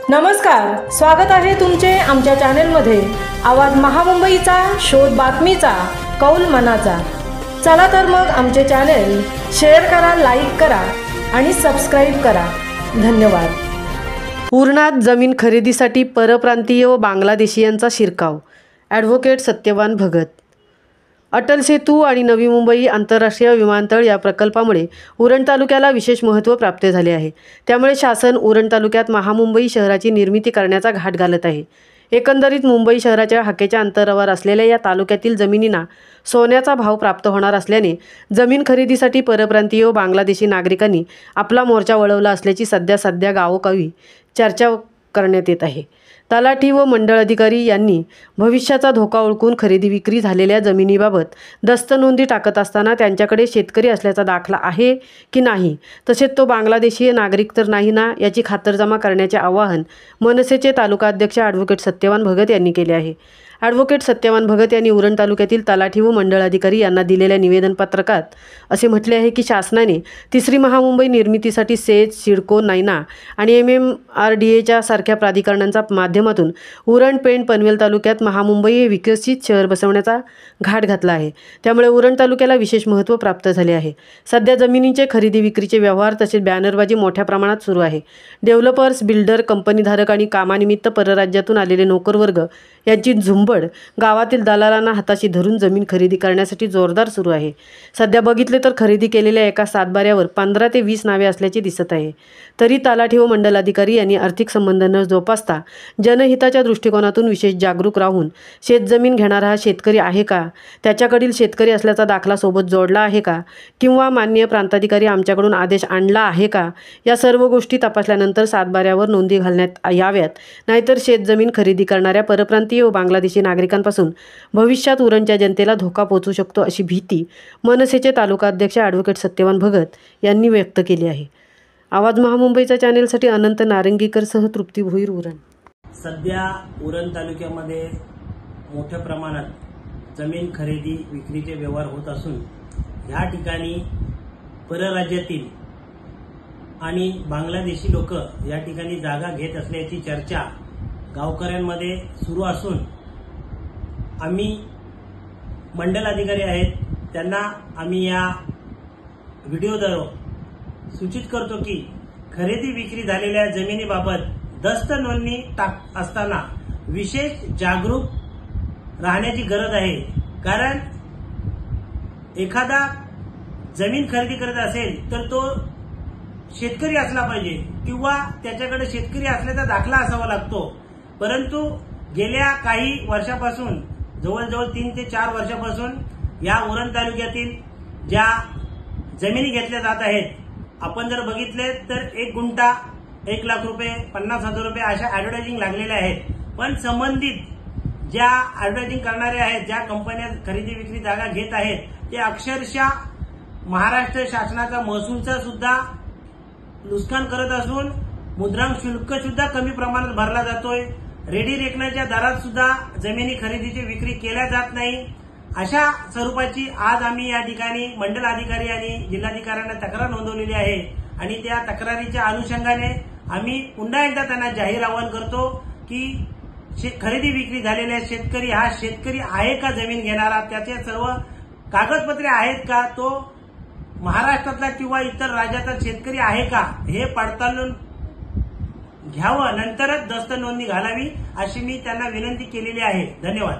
नमस्कार, स्वागत आहे तुमचे आमच्या चॅनलमध्ये। आवाज महामुंबईचा, शोध बातमीचा, कौल मनाचा। चला तर मग आमचे चॅनल शेअर करा, लाईक करा आणि सबस्क्राइब करा। धन्यवाद। पूर्णात जमीन खरेदीसाठी परप्रांतीय व बांगलादेशीयांचा शिरकाव। ॲडव्होकेट सत्यवान भगत। अटल सेतू आणि नवी मुंबई आंतरराष्ट्रीय विमानतळ या प्रकल्पामुळे उरण तालुक्याला विशेष महत्त्व प्राप्त झाले आहे। त्यामुळे शासन उरण तालुक्यात महामुंबई शहराची निर्मिती करण्याचा घाट घालत आहे। एकंदरीत मुंबई शहराच्या हाकेच्या अंतरावर असलेल्या या तालुक्यातील जमिनींना सोन्याचा भाव प्राप्त होणार असल्याने जमीन खरेदीसाठी परप्रांतीय व बांगलादेशी नागरिकांनी आपला मोर्चा वळवला असल्याची सध्या गावोगावी चर्चा करण्यात येत आहे। तलाठी व मंडळ अधिकारी यांनी भविष्याचा धोका ओळखून खरेदी विक्री झालेल्या जमिनीबाबत दस्त नोंदी टाकत असताना त्यांच्याकडे शेतकरी असल्याचा दाखला आहे की नाही, तसेच तो बांगलादेशी नागरिक तर नाही ना, याची खातरजमा करण्याचे आवाहन मनसेचे तालुका अध्यक्ष ॲडव्होकेट सत्यवान भगत यांनी केले आहे। ॲडव्होकेट सत्यवान भगत यांनी उरण तालुक्यातील तलाठी व मंडळ अधिकारी यांना दिलेल्या निवेदन पत्रकात असे म्हटले आहे की शासनाने तिसरी महामुंबई निर्मितीसाठी सेज, सिडको, नायना आणि MMRDA सारख्या प्राधिकरणांच्या माध्यमातून उरण, पेण, पनवेल तालुक्यात महामुंबई हे विकसित शहर बसवण्याचा घाट घातला आहे। त्यामुळे उरण तालुक्याला विशेष महत्त्व प्राप्त झाले आहे। सध्या जमिनींचे खरेदी विक्रीचे व्यवहार तसेच बॅनरबाजी मोठ्या प्रमाणात सुरू आहे। डेव्हलपर्स, बिल्डर, कंपनीधारक आणि कामानिमित्त परराज्यातून आलेले नोकरवर्ग यांची झुंबड गावातील दलालांना हाताशी धरून जमीन खरेदी करण्यासाठी जोरदार सुरू आहे। सध्या बघितले तर खरेदी केलेल्या एका सातबाऱ्यावर 15 ते 20 नावे असल्याचे दिसत आहे। तरी तलाठी व मंडल अधिकारी यांनी आर्थिक संबंध न जोपासता जनहिताच्या दृष्टिकोनातून विशेष जागरूक राहून शेतजमीन घेणारा हा शेतकरी आहे का, त्याच्याकडील शेतकरी असल्याचा दाखला सोबत जोडला आहे का, किंवा माननीय प्रांताधिकारी आमच्याकडून आदेश आणला आहे का, या सर्व गोष्टी तपासल्यानंतर सातबाऱ्यावर नोंदी घालण्यात याव्यात। नाहीतर शेतजमीन खरेदी करणाऱ्या परप्रांतीय व बांगलादेशी नागरिकांपासून भविष्यात उरणच्या जनतेला धोका पोहोचू शकतो अशी भीती मनसेचे तालुका अध्यक्ष ॲडव्होकेट सत्यवान भगत यांनी व्यक्त केली आहे। आवाज महामुंबईच्या चॅनेलसाठी अनंत नारंगीकरसह तृप्ती भोईर, उरण। सध्या उरण तालुक्यामध्ये मोठ्या प्रमाणात जमीन खरेदी विक्रीचे व्यवहार होत असून या ठिकाणी परराज्यातील आणि बांगलादेशी लोक या ठिकाणी जागा घेत असल्याची चर्चा गावकऱ्यांमध्ये सुरू असून आम्ही मंडल अधिकारी आहेत त्यांना आम्ही या व्हिडिओद्वारे सूचित करतो की खरेदी विक्री झालेल्या जमिनीबाबत दस्त नोंदणी असताना विशेष जागरूक राहण्याची गरज आहे। कारण एखादा जमीन खरेदी करत असेल तर तो शेतकरी असला पाहिजे किंवा त्याच्याकडे शेतकरी असल्याचा दाखला असावा लागतो। परंतु गेल्या काही वर्षापासून जवळजवळ 3 ते 4 वर्षापासून या उरण तालुक्यातील ज्या जमिनी घेतल्या जात आहेत, आपण जर बघितले तर 1 गुंठा 1 लाख रुपये, 50,000 रुपये अशा ॲडव्हर्टायझिंग लागलेल्या आहेत। पण संबंधित ज्या ॲडव्हर्टायझिंग करणारे आहेत, ज्या कंपन्या खरेदी विक्री जागा घेत आहेत, ते अक्षरशः महाराष्ट्र शासनाचा महसूलचा सुद्धा नुकसान करत असून मुद्रांक शुल्क सुद्धा कमी प्रमाणात भरला जातोय। रेडी रेकनच्या दरात सुद्धा जमिनी खरेदीची विक्री केल्या जात नाही। अशा स्वरूपाची आज आम्ही या ठिकाणी मंडल अधिकारी आणि जिल्हाधिकाऱ्यांना तक्रार नोंदवलेली आहे आणि त्या तक्रारीच्या अनुषंगाने आम्ही पुन्हा एकदा त्यांना जाहीर आवाहन करतो की खरेदी विक्री झालेल्या शेतकरी हा शेतकरी आहे का, जमीन घेणारा त्याचे सर्व कागदपत्रे आहेत का, तो महाराष्ट्रातला किंवा इतर राज्याचा शेतकरी आहे का, हे पडताळून घ्यावं, नंतरच दस्त नोंदणी घालावी अशी मी त्यांना विनंती केलेली आहे। धन्यवाद।